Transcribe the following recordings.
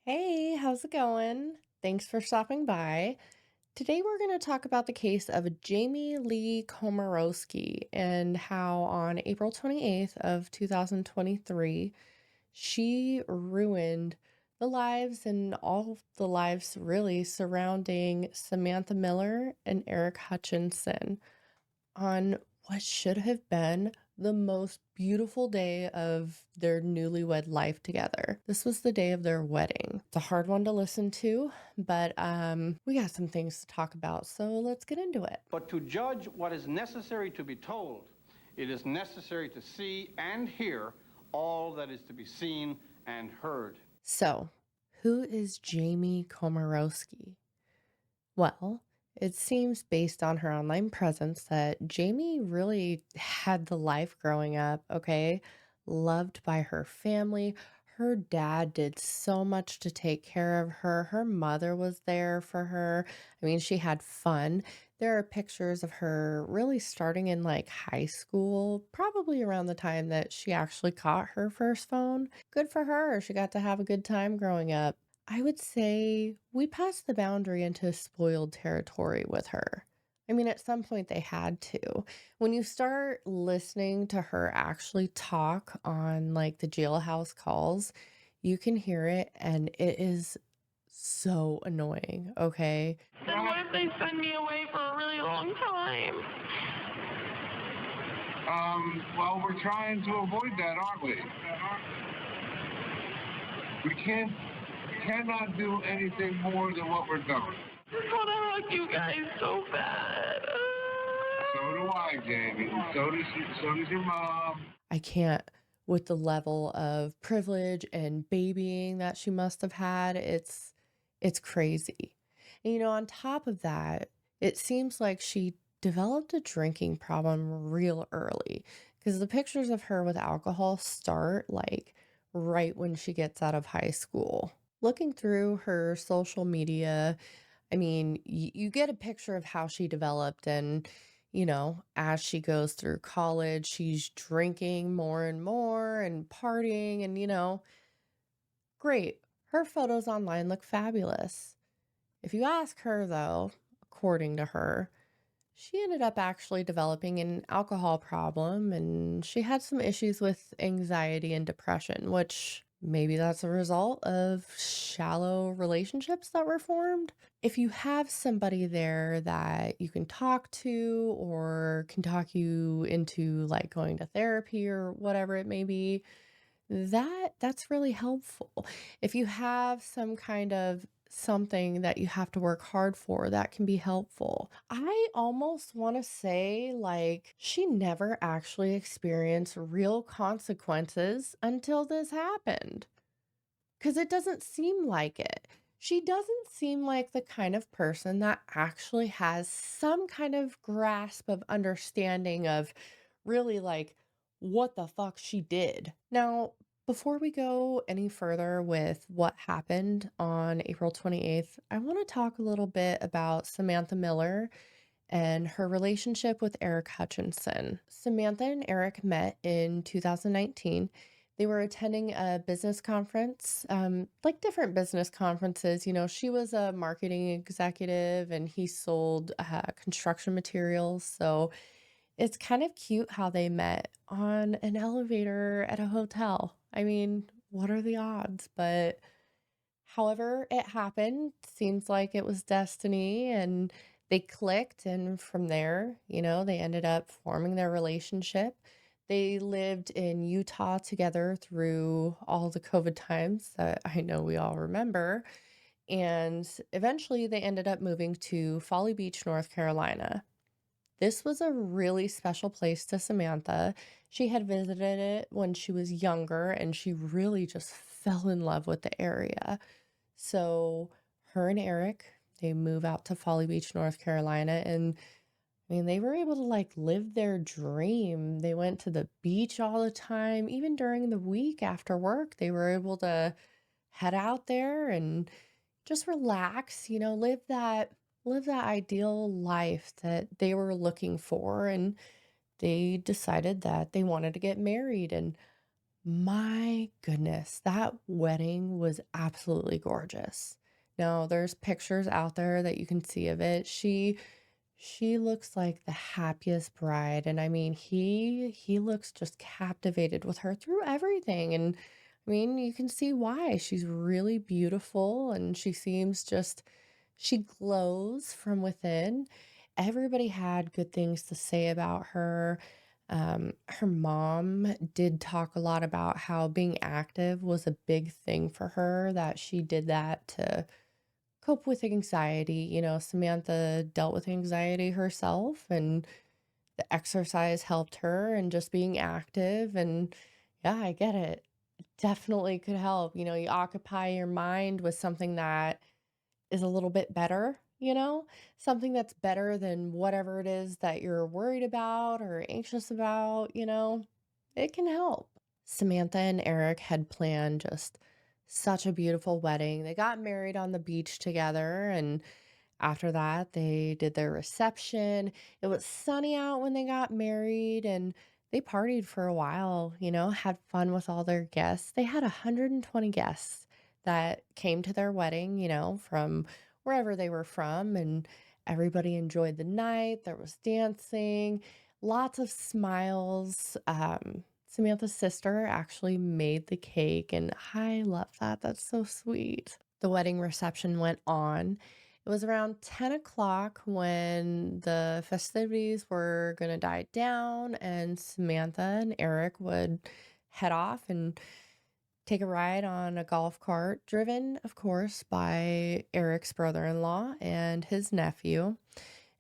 Hey, how's it going? Thanks for stopping by. Today we're going to talk about the case of Jamie Lee Komoroski and how on April 28th of 2023, she ruined the lives and all the lives really surrounding Samantha Miller and Eric Hutchinson on what should have been the most beautiful day of their newlywed life together. This was the day of their wedding. It's a hard one to listen to, but we got some things to talk about, so let's get into it. But to judge what is necessary to be told, it is necessary to see and hear all that is to be seen and heard. So, who is Jamie Komoroski? Well, it seems based on her online presence that Jamie really had the life growing up, okay? Loved by her family. Her dad did so much to take care of her. Her mother was there for her. I mean, she had fun. There are pictures of her really starting in like high school, probably around the time that she actually caught her first phone. Good for her. She got to have a good time growing up. I would say we passed the boundary into spoiled territory with her. I mean, at some point they had to. When you start listening to her actually talk on like the jailhouse calls, you can hear it and it is so annoying, okay? Then what if they send me away for a really long time? Well, we're trying to avoid that, aren't we? We cannot do anything more than what we're doing. I just want to hug you guys so bad. So do I, Jamie. So does your mom. I can't with the level of privilege and babying that she must have had. It's crazy. And on top of that, it seems like she developed a drinking problem real early because the pictures of her with alcohol start like right when she gets out of high school. Looking through her social media, I mean, you get a picture of how she developed and as she goes through college, she's drinking more and partying and great. Her photos online look fabulous. If you ask her though, according to her, she ended up actually developing an alcohol problem and she had some issues with anxiety and depression, which maybe that's a result of shallow relationships that were formed. If you have somebody there that you can talk to or can talk you into like going to therapy or whatever it may be, that's really helpful. If you have some kind of something that you have to work hard for, that can be helpful. I almost want to say like she never actually experienced real consequences until this happened. 'Cause it doesn't seem like it. She doesn't seem like the kind of person that actually has some kind of grasp of understanding of really like what the fuck she did. Now, before we go any further with what happened on April 28th, I want to talk a little bit about Samantha Miller and her relationship with Eric Hutchinson. Samantha and Eric met in 2019. They were attending a business conference, like different business conferences. She was a marketing executive and he sold construction materials. So it's kind of cute how they met on an elevator at a hotel. I mean, what are the odds? But however it happened, seems like it was destiny and they clicked. And from there, they ended up forming their relationship. They lived in Utah together through all the COVID times that I know we all remember. And eventually they ended up moving to Folly Beach, North Carolina. This was a really special place to Samantha. She had visited it when she was younger and she really just fell in love with the area. So her and Eric, they move out to Folly Beach, North Carolina, and I mean, they were able to like live their dream. They went to the beach all the time. Even during the week after work, they were able to head out there and just relax, live that ideal life that they were looking for. And they decided that they wanted to get married. And My goodness, that wedding was absolutely gorgeous. Now, there's pictures out there that you can see of it. She looks like the happiest bride, and I mean, he looks just captivated with her through everything, and I mean, you can see why. She's really beautiful, and she glows from within. Everybody had good things to say about her. Her mom did talk a lot about how being active was a big thing for her, that she did that to cope with anxiety. Samantha dealt with anxiety herself, and the exercise helped her, and just being active. And yeah, I get it. Definitely could help. You occupy your mind with something that is a little bit better, something that's better than whatever it is that you're worried about or anxious about, it can help. Samantha and Eric had planned just such a beautiful wedding. They got married on the beach together, and after that, they did their reception. It was sunny out when they got married, and they partied for a while, had fun with all their guests. They had 120 guests that came to their wedding, from wherever they were from, and everybody enjoyed the night. There was dancing, lots of smiles. Samantha's sister actually made the cake, and I love that. That's so sweet. The wedding reception went on. It was around 10 o'clock when the festivities were going to die down, and Samantha and Eric would head off and take a ride on a golf cart, driven, of course, by Eric's brother-in-law and his nephew.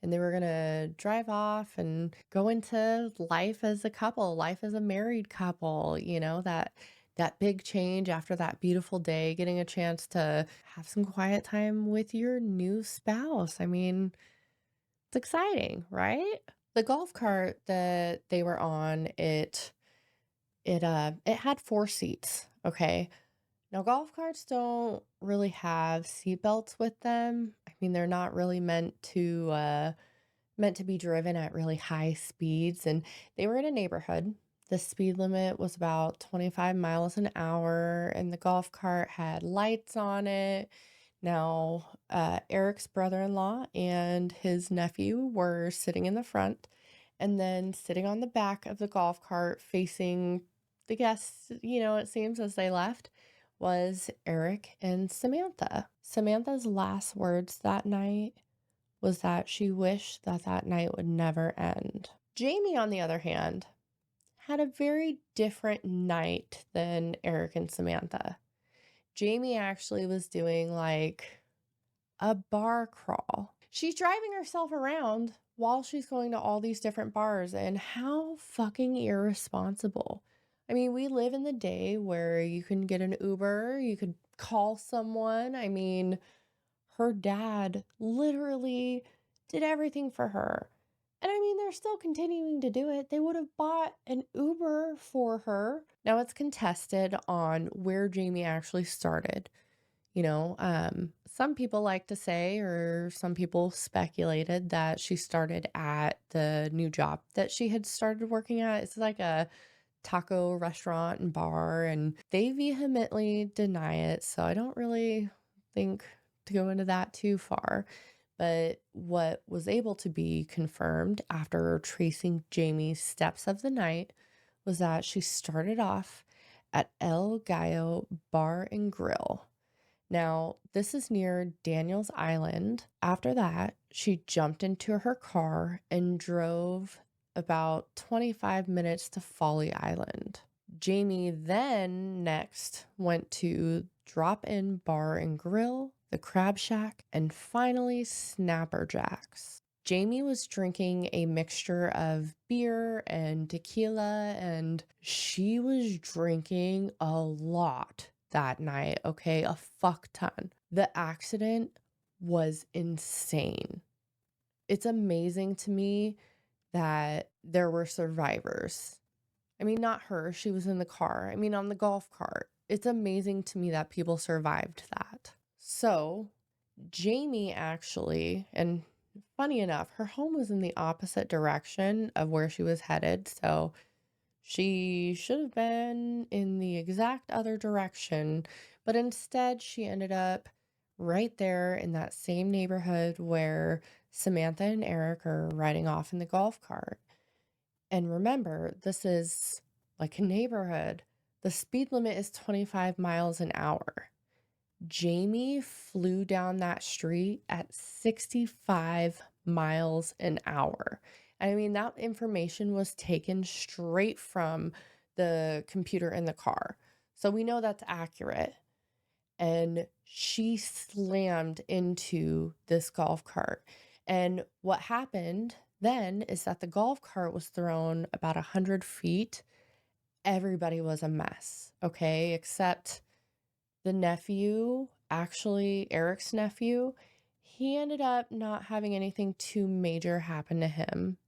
And they were going to drive off and go into life as a couple, life as a married couple, that big change after that beautiful day, getting a chance to have some quiet time with your new spouse. I mean, it's exciting, right? The golf cart that they were on, it had 4 seats, okay? Now, golf carts don't really have seat belts with them. I mean, they're not really meant to be driven at really high speeds, and they were in a neighborhood. The speed limit was about 25 miles an hour, and the golf cart had lights on it. Now, Eric's brother-in-law and his nephew were sitting in the front, and then sitting on the back of the golf cart facing the guests, it seems, as they left, was Eric and Samantha. Samantha's last words that night was that she wished that that night would never end. Jamie, on the other hand, had a very different night than Eric and Samantha. Jamie actually was doing like a bar crawl. She's driving herself around while she's going to all these different bars, and how fucking irresponsible. I mean, we live in the day where you can get an Uber, you could call someone. I mean, her dad literally did everything for her. And I mean, they're still continuing to do it. They would have bought an Uber for her. Now it's contested on where Jamie actually started. Some people like to say, or some people speculated, that she started at the new job that she had started working at. It's like a taco restaurant and bar, and they vehemently deny it. So I don't really think to go into that too far. But what was able to be confirmed after tracing Jamie's steps of the night was that she started off at El Gallo Bar and Grill. Now, this is near Daniels Island. After that, she jumped into her car and drove about 25 minutes to Folly Island. Jamie then next went to Drop In Bar and Grill, the Crab Shack, and finally Snapper Jacks. Jamie was drinking a mixture of beer and tequila, and she was drinking a lot that night, okay? A fuck ton. The accident was insane. It's amazing to me that there were survivors. I mean, not her, she was in the car. I mean, on the golf cart. It's amazing to me that people survived that. So, Jamie actually, and funny enough, her home was in the opposite direction of where she was headed. So, She should have been in the exact other direction, but instead she ended up right there in that same neighborhood where Samantha and Eric are riding off in the golf cart. And remember, this is like a neighborhood. The speed limit is 25 miles an hour. Jamie flew down that street at 65 miles an hour. I mean, that information was taken straight from the computer in the car. So we know that's accurate. And she slammed into this golf cart. And what happened then is that the golf cart was thrown about 100 feet. Everybody was a mess, okay, except the nephew, actually Eric's nephew. He ended up not having anything too major happen to him.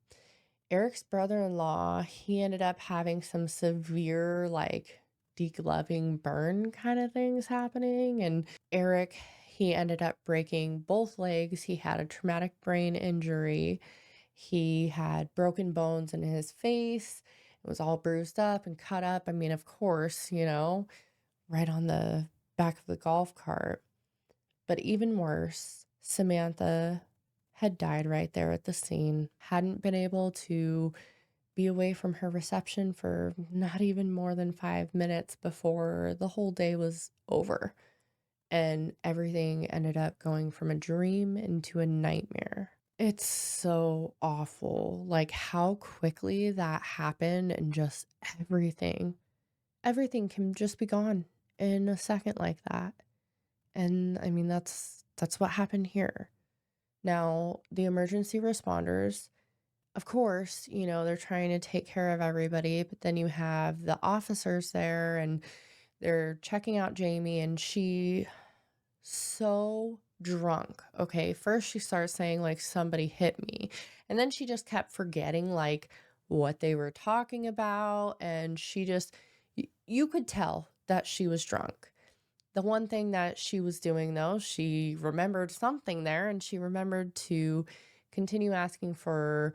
Eric's brother-in-law, he ended up having some severe, like, degloving burn kind of things happening. And Eric, he ended up breaking both legs. He had a traumatic brain injury. He had broken bones in his face. It was all bruised up and cut up. I mean, of course, right on the back of the golf cart. But even worse, Samantha had died right there at the scene, hadn't been able to be away from her reception for not even more than 5 minutes before the whole day was over. And everything ended up going from a dream into a nightmare. It's so awful, like how quickly that happened and just everything can just be gone in a second like that. And I mean, that's what happened here. Now, the emergency responders, of course, they're trying to take care of everybody, but then you have the officers there and they're checking out Jamie, and she so drunk. Okay, first she starts saying like somebody hit me, and then she just kept forgetting like what they were talking about, and she just you could tell that she was drunk. The one thing that she was doing, though, she remembered something there, and she remembered to continue asking for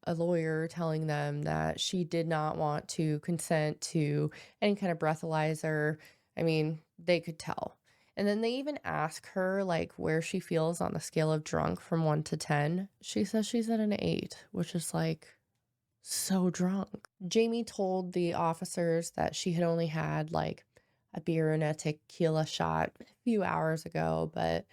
a lawyer, telling them that she did not want to consent to any kind of breathalyzer. I mean, they could tell. And then they even ask her, like, where she feels on the scale of drunk from 1 to 10. She says she's at an 8, which is like so drunk. Jamie told the officers that she had only had like a beer and a tequila shot a few hours ago, but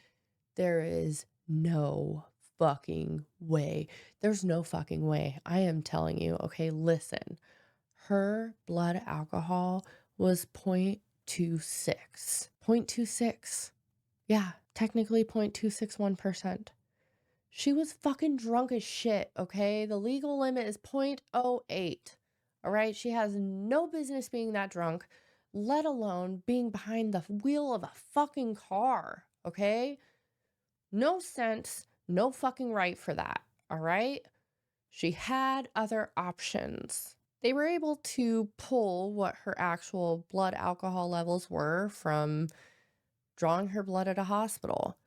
there is no fucking way. There's no fucking way. I am telling you, okay, listen. Her blood alcohol was 0.26. 0.26. Yeah, technically 0.261%. She was fucking drunk as shit, okay? The legal limit is 0.08. All right? She has no business being that drunk, let alone being behind the wheel of a fucking car, okay? No sense, no fucking right for that, all right? She had other options. They were able to pull what her actual blood alcohol levels were from drawing her blood at a hospital.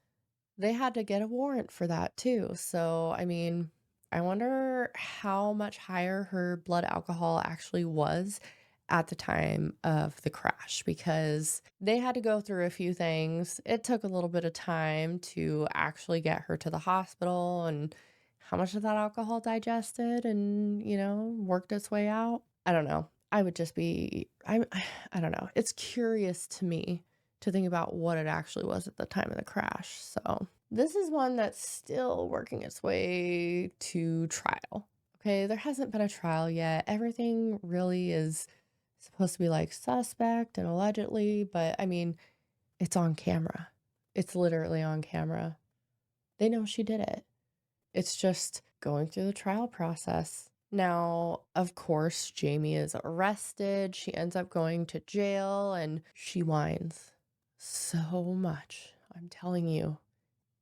They had to get a warrant for that too. So, I mean, I wonder how much higher her blood alcohol actually was at the time of the crash, because they had to go through a few things. It took a little bit of time to actually get her to the hospital, and how much of that alcohol digested and, worked its way out. I don't know. I would just be, I don't know. It's curious to me to think about what it actually was at the time of the crash. So this is one that's still working its way to trial. Okay, there hasn't been a trial yet. Everything really is supposed to be like suspect and allegedly, but I mean, it's on camera. It's literally on camera. They know she did it. It's just going through the trial process. Now, of course, Jamie is arrested. She ends up going to jail, and she whines so much. I'm telling you,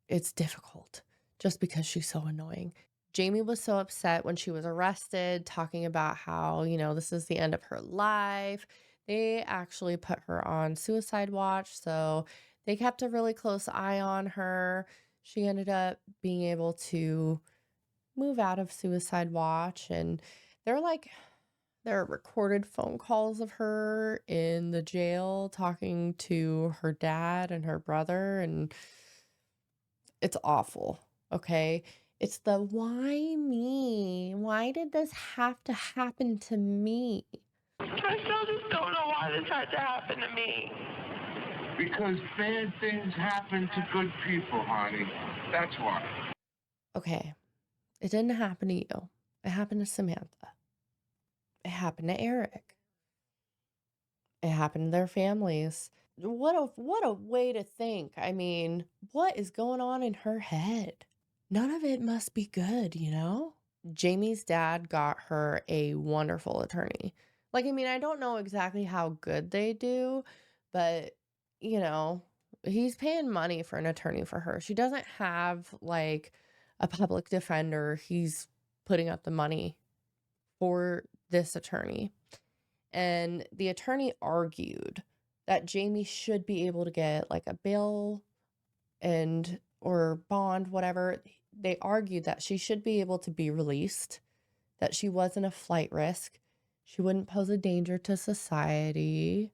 it's difficult just because she's so annoying. Jamie was so upset when she was arrested, talking about how, this is the end of her life. They actually put her on suicide watch, so they kept a really close eye on her. She ended up being able to move out of suicide watch, and they're like There are recorded phone calls of her in the jail talking to her dad and her brother, and it's awful, okay? It's the why me? Why did this have to happen to me? I still just don't know why this had to happen to me. Because bad things happen to good people, honey. That's why. Okay, it didn't happen to you. It happened to Samantha. It happened to Eric. It happened to their families. What a way to think. I mean, what is going on in her head? None of it must be good, you know? Jamie's dad got her a wonderful attorney. Like, I mean, I don't know exactly how good they do, but you know, he's paying money for an attorney for her. She doesn't have like a public defender. He's putting up the money for this attorney. And the attorney argued that Jamie should be able to get like a bail and or bond, whatever. They argued that she should be able to be released, that she wasn't a flight risk, she wouldn't pose a danger to society,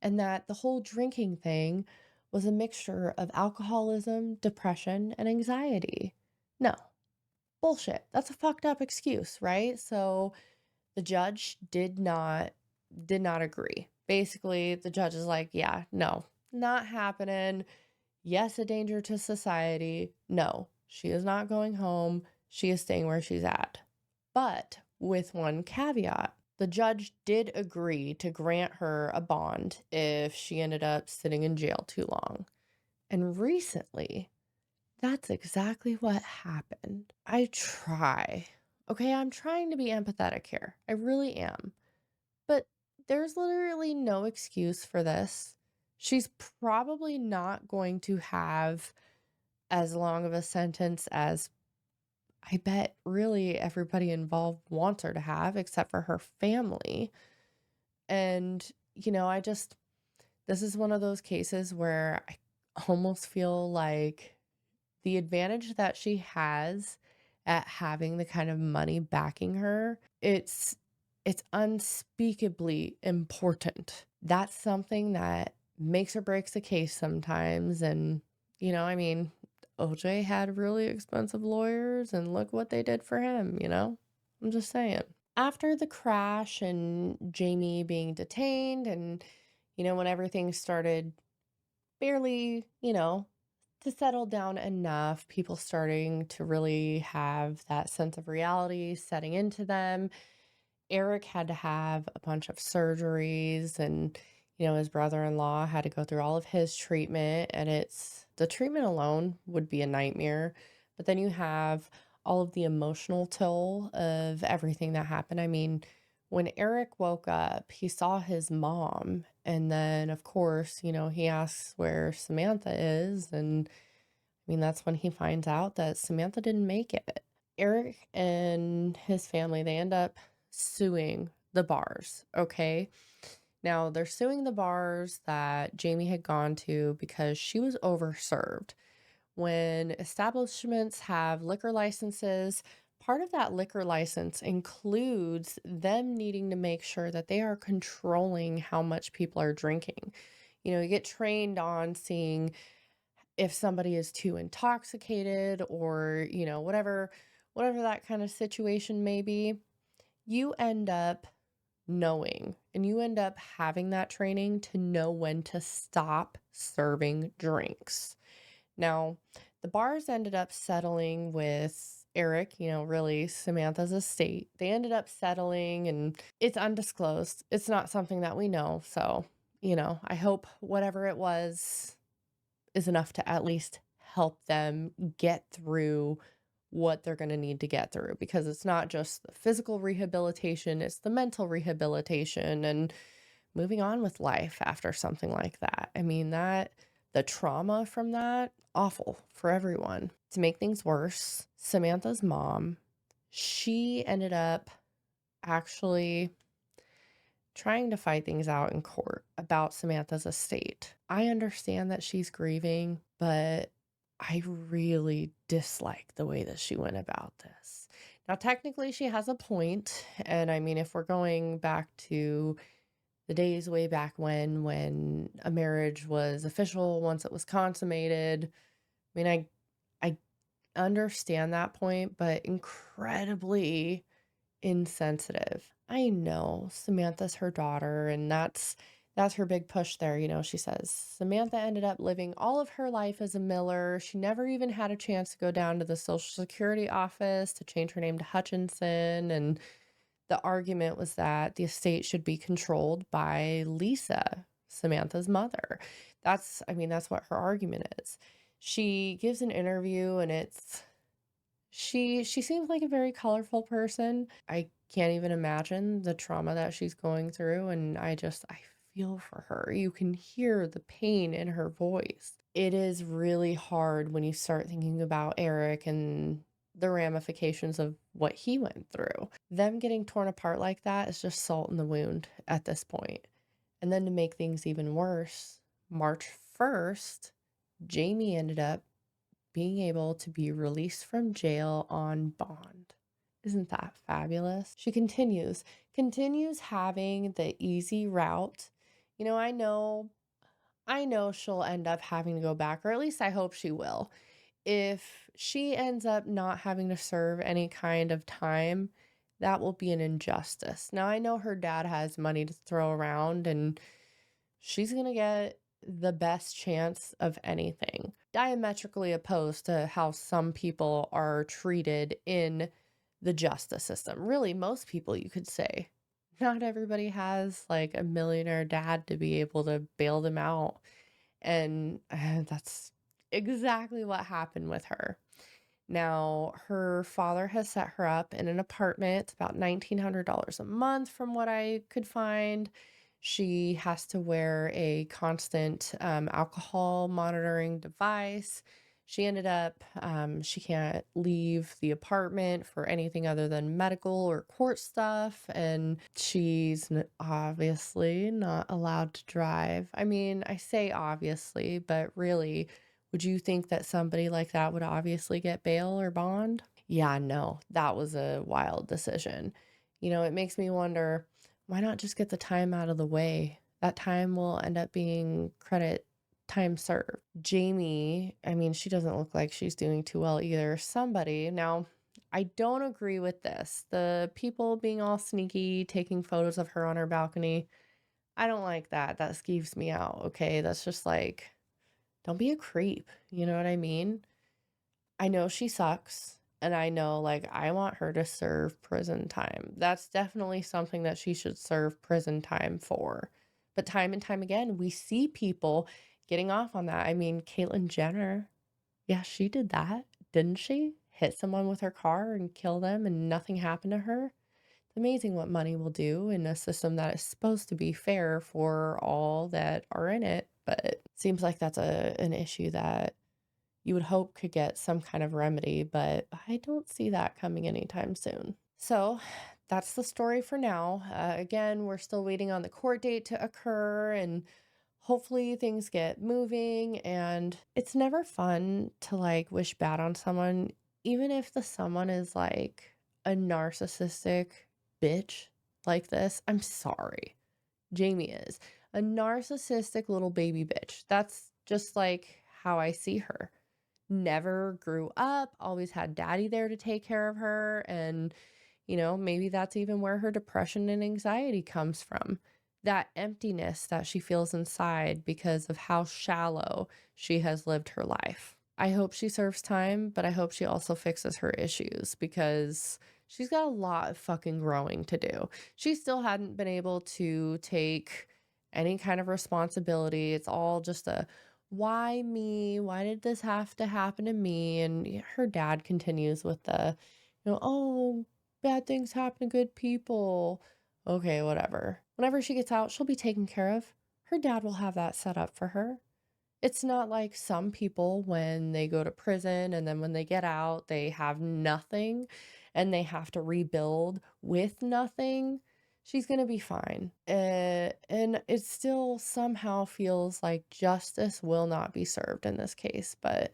and that the whole drinking thing was a mixture of alcoholism, depression, and anxiety. No, bullshit. That's a fucked up excuse, right? So the judge did not agree. Basically, the judge is like, yeah, no, not happening. Yes, a danger to society. No, she is not going home. She is staying where she's at. But with one caveat, the judge did agree to grant her a bond if she ended up sitting in jail too long. And recently, that's exactly what happened. Okay, I'm trying to be empathetic here. I really am. But there's literally no excuse for this. She's probably not going to have as long of a sentence as I bet really everybody involved wants her to have, except for her family. And, this is one of those cases where I almost feel like the advantage that she has at having the kind of money backing her, it's unspeakably important. That's something that makes or breaks a case sometimes. And, I mean, OJ had really expensive lawyers and look what they did for him. I'm just saying. After the crash and Jamie being detained and, when everything started barely, to settle down enough, people starting to really have that sense of reality setting into them. Eric had to have a bunch of surgeries and, his brother-in-law had to go through all of his treatment, and the treatment alone would be a nightmare. But then you have all of the emotional toll of everything that happened. I mean, when Eric woke up, he saw his mom, and then of course, he asks where Samantha is, and I mean, that's when he finds out that Samantha didn't make it. Eric and his family, they end up suing the bars, okay? Now, they're suing the bars that Jamie had gone to because she was overserved. When establishments have liquor licenses, part of that liquor license includes them needing to make sure that they are controlling how much people are drinking. You get trained on seeing if somebody is too intoxicated or, whatever that kind of situation may be. You end up knowing and you end up having that training to know when to stop serving drinks. Now, the bars ended up settling with Eric, really Samantha's estate. They ended up settling and it's undisclosed. It's not something that we know. So, I hope whatever it was is enough to at least help them get through what they're going to need to get through, because it's not just the physical rehabilitation, it's the mental rehabilitation and moving on with life after something like that. I mean, the trauma from that, awful for everyone. To make things worse, Samantha's mom, she ended up actually trying to fight things out in court about Samantha's estate. I understand that she's grieving, but I really dislike the way that she went about this. Now, technically, she has a point, and I mean, if we're going back to the days way back when a marriage was official, once it was consummated, I mean, I understand that point, but incredibly insensitive. I know Samantha's her daughter, and that's her big push there. She says Samantha ended up living all of her life as a Miller. She never even had a chance to go down to the Social Security office to change her name to Hutchinson. And the argument was that the estate should be controlled by Lisa, Samantha's mother. That's what her argument is. She gives an interview, and she seems like a very colorful person. I can't even imagine the trauma that she's going through, and I feel for her. You can hear the pain in her voice. It is really hard when you start thinking about Eric and the ramifications of what he went through. Them getting torn apart like that is just salt in the wound at this point. And then to make things even worse, March 1st, Jamie ended up being able to be released from jail on bond. Isn't that fabulous? She continues having the easy route. I know she'll end up having to go back, or at least I hope she will. If she ends up not having to serve any kind of time, that will be an injustice. Now, I know her dad has money to throw around, and she's going to get the best chance of anything. Diametrically opposed to how some people are treated in the justice system. Really, most people, you could say. Not everybody has like a millionaire dad to be able to bail them out. And that's exactly what happened with her. Now, her father has set her up in an apartment. It's about $1,900 a month from what I could find. She has to wear a constant alcohol monitoring device. She ended up, she can't leave the apartment for anything other than medical or court stuff. And she's obviously not allowed to drive. I mean, I say obviously, but really, would you think that somebody like that would obviously get bail or bond? Yeah, no, that was a wild decision. It makes me wonder, why not just get the time out of the way? That time will end up being credit time served. Jamie, I mean, she doesn't look like she's doing too well either. Now, I don't agree with this. The people being all sneaky, taking photos of her on her balcony, I don't like that. That skeeves me out, okay? That's just like, don't be a creep. You know what I mean? I know she sucks. And I know, like, I want her to serve prison time. That's definitely something that she should serve prison time for. But time and time again, we see people getting off on that. I mean, Caitlyn Jenner, yeah, she did that, didn't she? Hit someone with her car and kill them, and nothing happened to her. It's amazing what money will do in a system that is supposed to be fair for all that are in it. But it seems like that's an issue that you would hope could get some kind of remedy, but I don't see that coming anytime soon. So that's the story for now. Again, we're still waiting on the court date to occur, and hopefully things get moving. And it's never fun to like wish bad on someone, even if the someone is like a narcissistic bitch like this. I'm sorry. Jamie is a narcissistic little baby bitch. That's just like how I see her. Never grew up, always had daddy there to take care of her. And, maybe that's even where her depression and anxiety comes from. That emptiness that she feels inside because of how shallow she has lived her life. I hope she serves time, but I hope she also fixes her issues because she's got a lot of fucking growing to do. She still hadn't been able to take any kind of responsibility. It's all just a why me? Why did this have to happen to me? And her dad continues with oh, bad things happen to good people. Okay, whatever. Whenever she gets out, she'll be taken care of. Her dad will have that set up for her. It's not like some people when they go to prison and then when they get out, they have nothing and they have to rebuild with nothing. She's going to be fine. And it still somehow feels like justice will not be served in this case, but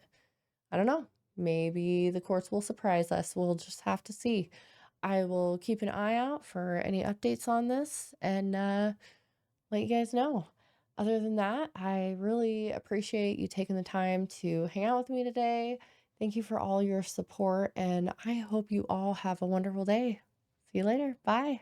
I don't know. Maybe the courts will surprise us. We'll just have to see. I will keep an eye out for any updates on this and let you guys know. Other than that, I really appreciate you taking the time to hang out with me today. Thank you for all your support, and I hope you all have a wonderful day. See you later. Bye.